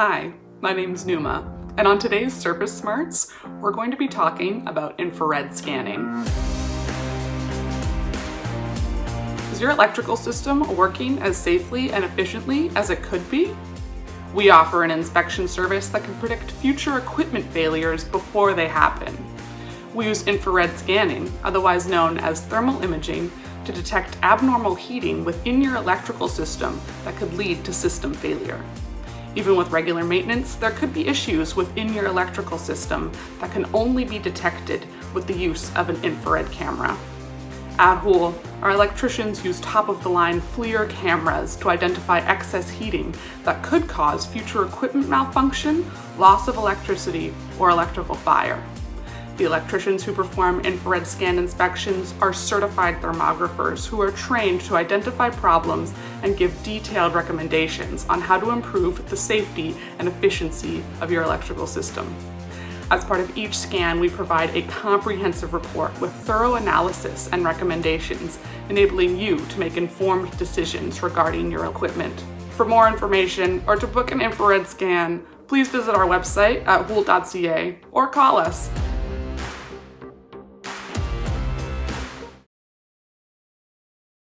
Hi, my name's Numa, and on today's Service Smarts, we're going to be talking about infrared scanning. Is your electrical system working as safely and efficiently as it could be? We offer an inspection service that can predict future equipment failures before they happen. We use infrared scanning, otherwise known as thermal imaging, to detect abnormal heating within your electrical system that could lead to system failure. Even with regular maintenance, there could be issues within your electrical system that can only be detected with the use of an infrared camera. At Houle, our electricians use top-of-the-line FLIR cameras to identify excess heating that could cause future equipment malfunction, loss of electricity, or electrical fire. The electricians who perform infrared scan inspections are certified thermographers who are trained to identify problems and give detailed recommendations on how to improve the safety and efficiency of your electrical system. As part of each scan, we provide a comprehensive report with thorough analysis and recommendations, enabling you to make informed decisions regarding your equipment. For more information or to book an infrared scan, please visit our website at houle.ca or call us